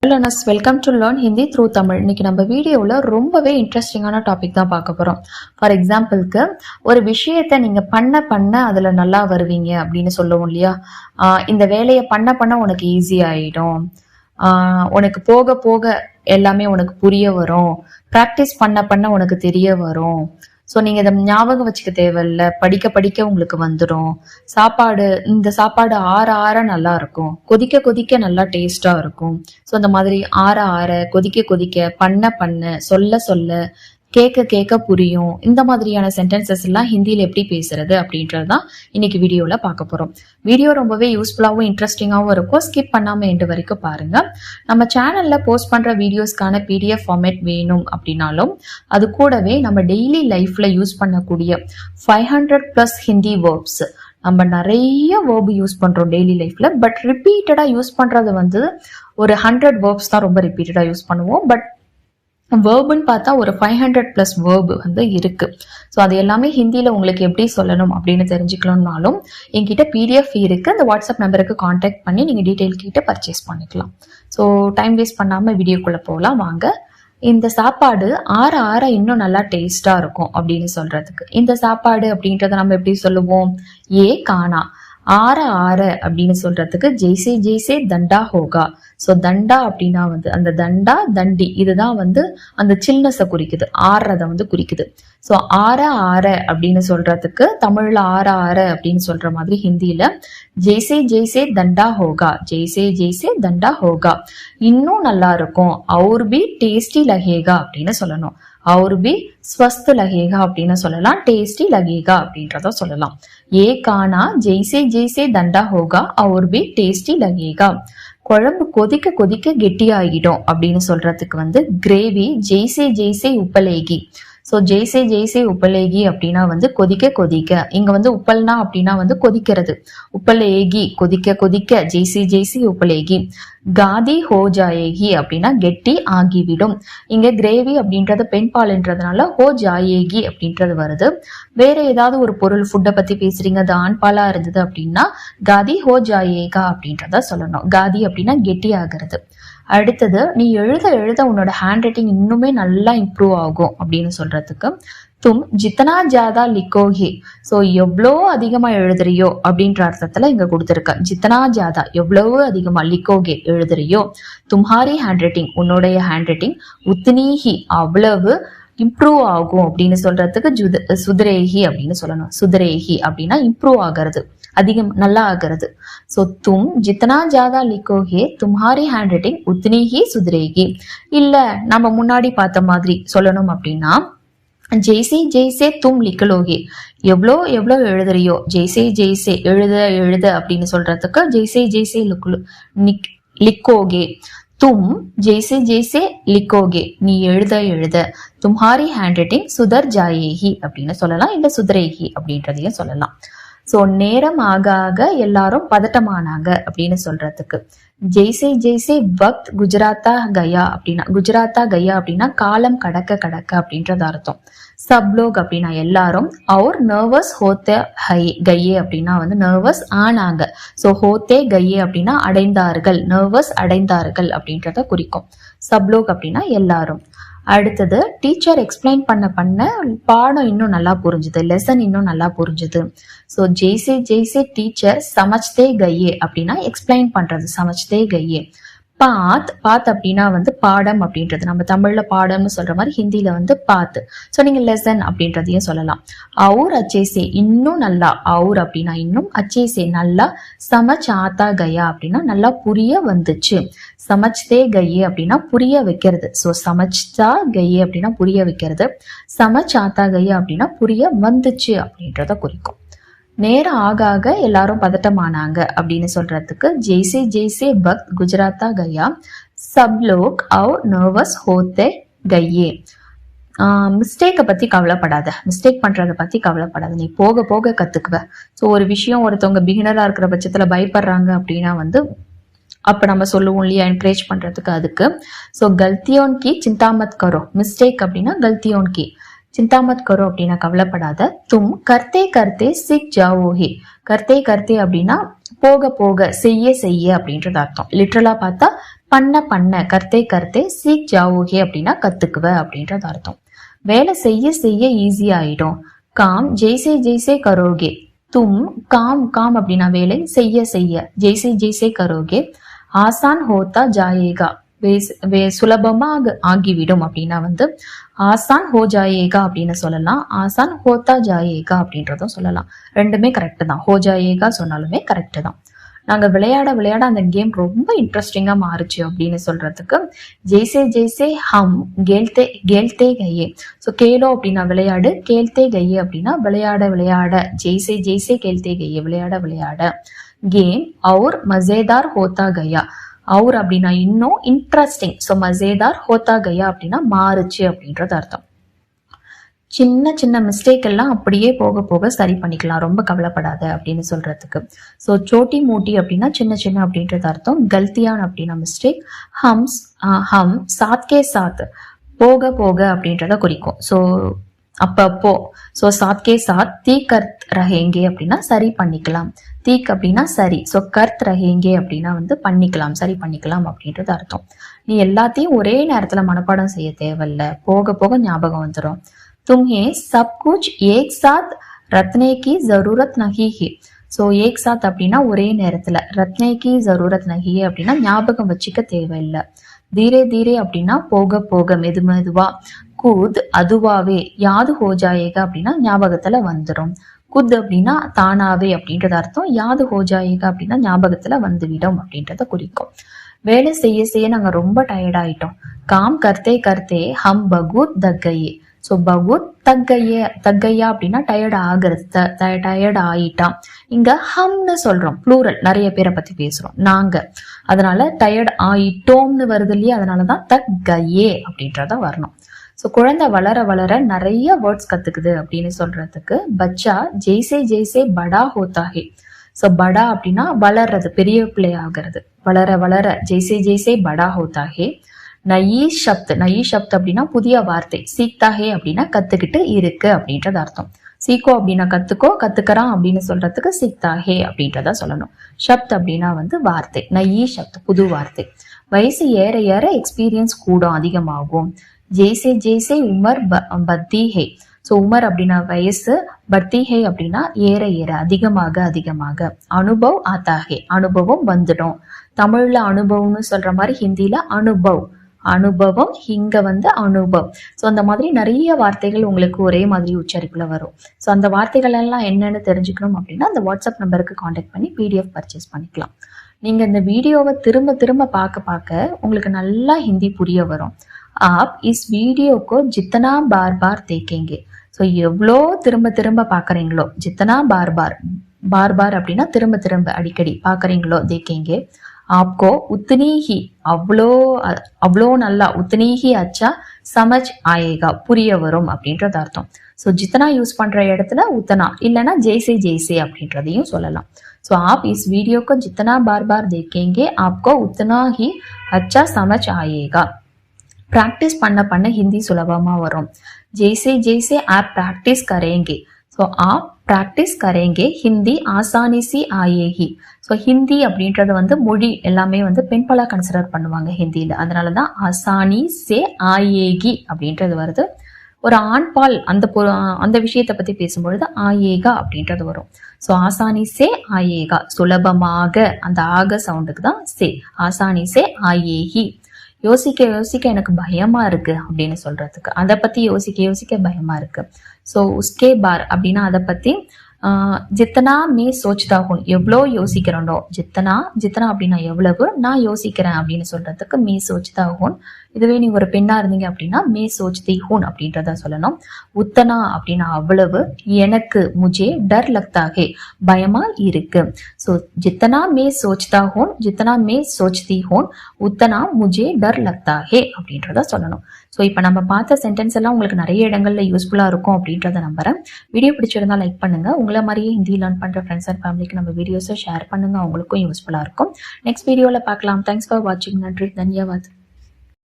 learners, welcome to learn Hindi through Tamil. இன்னைக்கு நம்ம வீடியோவில் ரொம்பவே இன்ட்ரெஸ்டிங்கான டாபிக் தான் பார்க்க போகிறோம். ஃபார் எக்ஸாம்பிளுக்கு ஒரு விஷயத்தை நீங்கள் பண்ண அதில் நல்லா வருவீங்க அப்படின்னு சொல்லுவோம் இல்லையா. இந்த வேலையை பண்ண உனக்கு ஈஸி ஆகிடும், உனக்கு போக போக எல்லாமே உனக்கு புரிய வரும், ப்ராக்டிஸ் பண்ண உனக்கு தெரிய வரும். ஸோ நீங்கள் இதை ஞாபகம் வச்சுக்க தேவையில்ல, படிக்க உங்களுக்கு வந்துடும். இந்த சாப்பாடு ஆற நல்லா இருக்கும், கொதிக்க நல்லா டேஸ்டா இருக்கும். ஸோ அந்த மாதிரி ஆற கொதிக்க பண்ண சொல்ல கேட்க புரியும். இந்த மாதிரியான சென்டென்சஸ் எல்லாம் ஹிந்தியில எப்படி பேசுறது அப்படின்றதுதான் இன்னைக்கு வீடியோல பார்க்க போறோம். வீடியோ ரொம்பவே யூஸ்ஃபுல்லாகவும் இன்ட்ரெஸ்டிங்காகவும் இருக்கும். ஸ்கிப் பண்ணாம எண்டு வரைக்கும் பாருங்க. நம்ம சேனல்ல போஸ்ட் பண்ற வீடியோஸ்க்கான PDF ஃபார்மேட் வேணும் அப்படின்னாலும் அது கூடவே நம்ம டெய்லி லைஃப்ல யூஸ் பண்ணக்கூடிய 500+ ஹிந்தி வேர்ப்ஸ், நம்ம நிறைய வேர்பு யூஸ் பண்றோம் டெய்லி லைஃப்ல. பட் ரிப்பீட்டடா யூஸ் பண்றது ஒரு 100 வேர்ப்ஸ் தான் ரொம்ப ரிப்பீட்டடா யூஸ் பண்ணுவோம். பட் வேர்புன்னு பார்த்தா ஒரு 500+ வேர்பு இருக்கு. ஸோ அது எல்லாமே ஹிந்தியில உங்களுக்கு எப்படி சொல்லணும் அப்படின்னு தெரிஞ்சுக்கணும்னாலும் என்கிட்ட PDF இருக்கு. அந்த வாட்ஸ்அப் நம்பருக்கு கான்டாக்ட் பண்ணி நீங்க டீட்டெயில் கிட்ட பர்ச்சேஸ் பண்ணிக்கலாம். ஸோ டைம் வேஸ்ட் பண்ணாம வீடியோக்குள்ள போகலாம் வாங்க. இந்த சாப்பாடு ஆற இன்னும் நல்லா டேஸ்டா இருக்கும் அப்படின்னு சொல்றதுக்கு இந்த சாப்பாடு அப்படின்றத நம்ம எப்படி சொல்லுவோம்? ஏ காணா. ஆற அப்படின்னு சொல்றதுக்கு ஜெய்சே தண்டா ஹோகா. ஸோ தண்டா அப்படின்னா அந்த தண்டா தண்டி இதுதான் அந்த சில்னஸை குறிக்குது, ஆறத குறிக்குது. ஸோ ஆற அப்படின்னு சொல்றதுக்கு தமிழ்ல ஆற அப்படின்னு சொல்ற மாதிரி ஹிந்தியில ஜெய்சே தண்டா ஹோகா, ஜெய்சே தண்டா ஹோகா. இன்னும் நல்லா இருக்கும், அவுர் பி டேஸ்டி லகேகா அப்படின்னு சொல்லணும். और भी स्वस्थ लगेगा அப்படின்னு சொல்லலாம், டேஸ்டி लगेगा அப்படின்றத சொல்லலாம். ஏ கானா ஜெய்சே தண்டா ஹோகா और भी டேஸ்டி लगेगा. குழம்பு கொதிக்க கெட்டியாகிடும் அப்படின்னு சொல்றதுக்கு கிரேவி ஜெய்சே உப்பலேகி. ஸோ ஜெய்சே உப்பலேகி அப்படின்னா கொதிக்க இங்க உப்பல்னா அப்படின்னா கொதிக்கிறது, உப்பலேகி கொதிக்க ஜெய்சே உப்பலேகி. காதி ஹோ ஜாயேகி அப்படின்னா கெட்டி ஆகிவிடும். இங்க கிரேவி அப்படின்றது பெண் பால்ன்றதுனால ஹோ ஜாயேகி அப்படின்றது வருது. வேற ஏதாவது ஒரு பொருள் ஃபுட்டை பத்தி பேசுறீங்க, அது ஆண் பாலா இருந்தது அப்படின்னா காதி ஹோ ஜாயேகா அப்படின்றத சொல்லணும். காதி அப்படின்னா கெட்டி ஆகிறது. அடுத்தது நீ எழுத உன்னோட ஹேண்ட் ரைட்டிங் இன்னுமே நல்லா இம்ப்ரூவ் ஆகும் அப்படின்னு சொல்றதுக்கு தும் ஜித்தனா ஜாதா லிக்கோஹே. ஸோ எவ்வளோ அதிகமா எழுதுறியோ அப்படின்ற அர்த்தத்துல இங்க கொடுத்துருக்க. ஜித்தனா ஜாதா எவ்வளவு அதிகமா, லிக்கோகே எழுதுறியோ. தும்ஹாரி ஹேண்ட் ரைட்டிங் உன்னுடைய ஹேண்ட் ரைட்டிங், உத்னீஹி அவ்வளவு இம்ப்ரூவ் ஆகும் அப்படின்னு சொல்றதுக்கு சுதரேஹி அப்படின்னு சொல்லணும். சுதரேஹி அப்படின்னா இம்ப்ரூவ் ஆகிறது, அதிகம் நல்லா ஆகிறது. சோ தும் ஜித்தனா ஜாதா லிக்கோஹே தும்ஹாரி ஹேண்ட் ரைட்டிங் உத்னி ஹி சுதரேகி. இல்ல நம்ம முன்னாடி பார்த்த மாதிரி சொல்லணும் அப்படின்னா ஜெய்சே தும் லிக்கலோகே, எவ்வளோ எழுதுறியோ. ஜெய்சே எழுத அப்படின்னு சொல்றதுக்கு ஜெய்சே லிக்கோகே. தும் ஜெய்சே லிக்கோகே நீ எழுத. தும்ஹாரி ஹேண்ட் ரைட்டிங் சுதர் ஜாயேஹி அப்படின்னு சொல்லலாம், இல்ல சுதரேஹி அப்படின்றதையும் சொல்லலாம். சோ நேரம் ஆக எல்லாரும் பதட்டமானாங்க அப்படின்னு சொல்றதுக்கு ஜெய்சே வக்த் குஜராத்தா கயா அப்படின்னா காலம் கடக்க அப்படின்றது அர்த்தம். சப்லோக் அப்படின்னா எல்லாரும், அவர் நர்வஸ் ஹோத்தே கையே அப்படின்னா நர்வஸ் ஆனாங்க. சோ ஹோத்தே கையே அப்படின்னா அடைந்தார்கள், நர்வஸ் அடைந்தார்கள் அப்படின்றத குறிக்கும். சப்லோக் அப்படின்னா எல்லாரும். அடுத்தது டீச்சர் எக்ஸ்பிளைன் பண்ண பாடம் இன்னும் நல்லா புரிஞ்சுது, லெசன் இன்னும் நல்லா புரிஞ்சுது. ஸோ ஜெய்சே டீச்சர் சமச்தே கையே அப்படின்னா எக்ஸ்பிளைன் பண்றது, சமச்தே கையே. பாத் அப்படின்னா பாடம் அப்படின்றது, நம்ம தமிழ்ல பாடம்னு சொல்ற மாதிரி ஹிந்தியில பாத். ஸோ நீங்க லெசன் அப்படின்றதையும் சொல்லலாம். அவுர் அச்சேசே இன்னும் நல்லா, அவுர் அப்படின்னா இன்னும், அச்சேசே நல்லா, சமச் ஆத்தா கயா அப்படின்னா நல்லா புரிய வந்துச்சு. சமச்தே கையே அப்படின்னா புரிய வைக்கிறது. ஸோ சமச்தா கையே அப்படின்னா புரிய வைக்கிறது, சமச் ஆத்தா கையா அப்படின்னா புரிய வந்துச்சு அப்படின்றத குறிக்கும். நேரம் ஆக எல்லாரும் பதட்டமானாங்க அப்படின்னு சொல்றதுக்கு ஜெய்சே பக்த் குஜராத்தா கயா சப் லோக் அவ் நர்வஸ் ஹோத்தே கையே. மிஸ்டேக்கை பத்தி கவலைப்படாத, மிஸ்டேக் பண்றத பத்தி கவலைப்படாத, நீ போக கத்துக்குவ. ஸோ ஒரு விஷயம் ஒருத்தவங்க பிகினரா இருக்கிற பட்சத்துல பயப்படுறாங்க அப்படின்னா அப்ப நம்ம சொல்லுவோம் இல்லையா, என்கரேஜ் பண்றதுக்கு அதுக்கு. ஸோ கல்தியோன் கி சிந்தாமத் கரோ, மிஸ்டேக் அப்படின்னா கல்தியோன் கி, चिंता मत करो அப்படின்னா கவலைப்படாத. तुम करते करते सीख जाओगे, करते करते அப்படின்னா போக போக செய்ய செய்ய அப்படின்றது அர்த்தம். லிட்ரலா பார்த்தா பண்ண பண்ண கர்த்தே கர்த்தே சீக் ஜாவோகே அப்படின்னா கத்துக்குவ அப்படின்றது அர்த்தம். வேலை செய்ய செய்ய ஈஸி ஆயிடும். காம் ஜெய்சே ஜெய்சே கரோகே, தும் காம் காம் அப்படின்னா வேலை, செய்ய செய்ய ஜெய்சே ஜெய்சே கரோகே ஆசான் ஹோத்தா ஜாயேகா, சுலபமாக ஆகிவிடும் அப்படின்னா வந்து ஆசான் ஹோ ஜாயேகா அப்படின்னு சொல்லலாம், ஆசான் ஹோத்தா ஜாயேகா அப்படின்றதும் சொல்லலாம். ரெண்டுமே கரெக்ட் தான். ஹோ ஜாயேகா சொன்னாலுமே கரெக்ட் தான். நாங்க விளையாட விளையாட அந்த கேம் ரொம்ப இன்ட்ரெஸ்டிங்கா மாறுச்சு அப்படின்னு சொல்றதுக்கு ஜெய்சே ஜெய்சே ஹம் கேல்தே கேல்தே கையே. ஸோ கேலோ அப்படின்னா விளையாடு, கேல்தே கையே அப்படின்னா விளையாட விளையாட, ஜெய்சே ஜெய்சே கேல்தே கையே விளையாட விளையாட. கேம் அவுர் மசேதார் ஹோத்தா கயா, அவுர் அப்படின்னா இன்னும் இன்ட்ரெஸ்டிங். ஸோ மசேதார் ஹோத்தா கயா அப்படின்னா மாறுச்சு அப்படின்றது அர்த்தம். சின்ன சின்ன மிஸ்டேக் எல்லாம் அப்படியே போக போக சரி பண்ணிக்கலாம், ரொம்ப கவலைப்படாத அப்படின்னு சொல்றதுக்கு. ஸோ சோட்டி மூட்டி அப்படின்னா சின்ன சின்ன அப்படின்றது அர்த்தம். கல்தியான் அப்படின்னா மிஸ்டேக். ஹம் சாத்கே சாத் போக போக அப்படின்றத குறிக்கும். ஸோ அப்பப்போ. ஸோ சாத்கே சாத் தீ கர்த் ரஹேங்கே அப்படின்னா சரி பண்ணிக்கலாம். தீக் அப்படின்னா சரி. ஸோ கர்த் ரஹேங்கே அப்படின்னா வந்து பண்ணிக்கலாம், சரி பண்ணிக்கலாம் அப்படின்றது அர்த்தம். நீ எல்லாத்தையும் ஒரே நேரத்துல மனப்பாடம் செய்ய தேவையில்ல, போக போக ஞாபகம் வந்துடும். तुम्हें सब कुछ एक साथ रखने की जरूरत नहीं है. ஸோ ஏக் சாத் அப்படின்னா ஒரே நேரத்துல, ரத்னே கி ஜரூரத் நஹி அப்படின்னா ஞாபகம் வச்சுக்க தேவையில்லை. தீரே தீரே அப்படின்னா போக போக மெது மெதுவா. குத் அதுவாவே, யாது ஹோ ஜாயேகா அப்படின்னா ஞாபகத்துல வந்துடும். குத் அப்படின்னா தானாவே அப்படின்றது அர்த்தம். யாது ஹோ ஜாயேகா அப்படின்னா ஞாபகத்துல வந்துவிடும் அப்படின்றத குறிக்கும். வேலை செய்ய செய்ய நாங்க ரொம்ப டயர்ட் ஆயிட்டோம். காம் கர்த்தே கர்த்தே ஹம் பகுத் தக்கையே. ஸோ பகுத் தக்கையா அப்படின்னா டயர்ட் ஆகிறது, டயர்ட் ஆயிட்டான். இங்க ஹம்னு சொல்றோம், ப்ளூரல், நிறைய பேரை பத்தி பேசுறோம் நாங்க, அதனால டயர்ட் ஆயிட்டோம்னு வருது இல்லையா, அதனாலதான் தக்கையே அப்படின்றத வரணும். ஸோ குழந்தை வளர வளர நிறைய வேர்ட்ஸ் கத்துக்குது அப்படின்னு சொல்றதுக்கு பச்சா ஜெய்சே ஜெய்சே படா ஹோத்தாஹே. ஸோ படா அப்படின்னா வளர்றது, பெரிய பிள்ளை ஆகிறது. வளர வளர ஜெய்சே ஜெய்சே படா ஹோத்தாஹே. நயி சப்த் அப்படின்னா புதிய வார்த்தை. சீக்தாஹே அப்படின்னா கத்துக்கிட்டு இருக்கு அப்படின்றது அர்த்தம். சீக்கோ அப்படின்னா கத்துக்கோ, கத்துக்கறான் அப்படின்னு சொல்றதுக்கு சீக்தாஹே அப்படின்றத சொல்லணும். சப்த் அப்படின்னா வந்து வார்த்தை. நயி சப்த் புது வார்த்தை. வயசு ஏற ஏற எக்ஸ்பீரியன்ஸ் கூடும், அதிகமாகும். ஜெய்சே ஜெய்சே உமர் பத்தி ஹே. ஸோ உமர் அப்படின்னா வயசு, பத்தி ஹே அப்படின்னா ஏற ஏற, அதிகமாக அதிகமாக. அனுபவ் ஆத்தாஹே அனுபவம் வந்துடும். தமிழ்ல அனுபவம்னு சொல்ற மாதிரி ஹிந்தியில அனுபவம், இங்க வந்து அனுபவ். ஸோ அந்த மாதிரி நிறைய வார்த்தைகள் உங்களுக்கு ஒரே மாதிரி உச்சரிப்புல வரும். ஸோ அந்த வார்த்தைகள் எல்லாம் என்னன்னு தெரிஞ்சுக்கணும் அப்படின்னா அந்த வாட்ஸ்அப் நம்பருக்கு காண்டாக்ட் பண்ணி PDF பர்ச்சேஸ் பண்ணிக்கலாம். நீங்க இந்த வீடியோவை திரும்ப திரும்ப பார்க்க உங்களுக்கு நல்லா ஹிந்தி புரிய வரும். आप इस वीडियो को जितना बार बार देखेंगे. ஸோ எவ்வளோ திரும்ப திரும்ப பாக்குறீங்களோ, ஜித்தனா பார் பார் அப்படின்னா திரும்ப திரும்ப அடிக்கடி பாக்குறீங்களோ, தேக்கேங்கே आपको उतनी ही அவ்வளோ நல்லா, உத்தனி ஹி அச்சா சமஜ் ஆயேகா புரிய வரும் அப்படின்றது அர்த்தம். ஸோ ஜித்தனா யூஸ் பண்ற இடத்துல உத்தனா, இல்லைன்னா ஜெய்சே ஜெய்சே அப்படின்றதையும் சொல்லலாம். ஸோ आप इस वीडियो को जितना बार बार देखेंगे आपको उतना ही अच्छा समझ आएगा. प्रैक्टिस பண்ண பண்ண ஹிந்தி சுலபமா வரும். जैसे जैसे आप प्रैक्टिस करेंगे, ஸோ आप प्रैक्टिस करेंगे हिंदी आसानी से आएगी. ஸோ ஹிந்தி அப்படின்றது வந்து மொழி எல்லாமே வந்து பெண்பாலா கன்சிடர் பண்ணுவாங்க ஹிந்தியில, அதனாலதான் ஆசானி சே ஆயேகி அப்படின்றது வருது. ஒரு ஆண் பால் அந்த விஷயத்தை பத்தி பேசும்பொழுது ஆயேகா அப்படின்றது வரும். ஸோ ஆசானி சே ஆயேகா, சுலபமாக, அந்த ஆக சவுண்டுக்கு தான் சே. ஆசானி சே ஆயேகி. யோசிக்க யோசிக்க எனக்கு பயமா இருக்கு அப்படின்னு சொல்றதுக்கு, அதை பத்தி யோசிக்க யோசிக்க பயமா இருக்கு. ஸோ உஸ்கே பார் அப்படின்னா அதை பத்தி. ஜித்தனா மே சோச்தா ஹூன், எவ்வளோ யோசிக்கிறோண்டோ. ஜித்தனா அப்படின்னா எவ்வளவு, நான் யோசிக்கிறேன் அப்படின்னு சொல்றதுக்கு மே சோச்தா ஹூன். இதுவே நீ ஒரு பெண்ணா இருந்தீங்க அப்படின்னா மே சோச்தி ஹூன் அப்படின்றத சொல்லணும். உத்தனா அப்படின்னா அவ்வளவு. எனக்கு முஜே டர் லக்தாகே பயமா இருக்கு. ஸோ ஜித்தனா மே சோச்தா ஹூன், ஜித்தனா மே சோச்தி ஹூன், உத்தனா முஜே டர் லக்தாகே அப்படின்றத சொல்லணும். ஸோ இப்போ நம்ம பார்த்த சென்டென்ஸ் எல்லாம் உங்களுக்கு நிறைய இடங்கள்ல யூஸ்ஃபுல்லா இருக்கும் அப்படின்றத நம்புறேன். வீடியோ பிடிச்சிருந்தா லைக் பண்ணுங்க. உங்களை மாதிரியே ஹிந்தி லேர்ன் பண்ற ஃப்ரெண்ட்ஸ் அண்ட் ஃபேமிலிக்கு நம்ம வீடியோஸை ஷேர் பண்ணுங்க, அவங்களுக்கும் யூஸ்ஃபுல்லா இருக்கும். நெக்ஸ்ட் வீடியோல பார்க்கலாம். தேங்க்ஸ் ஃபார் வாட்சிங். நன்றி, தன்யவாத்.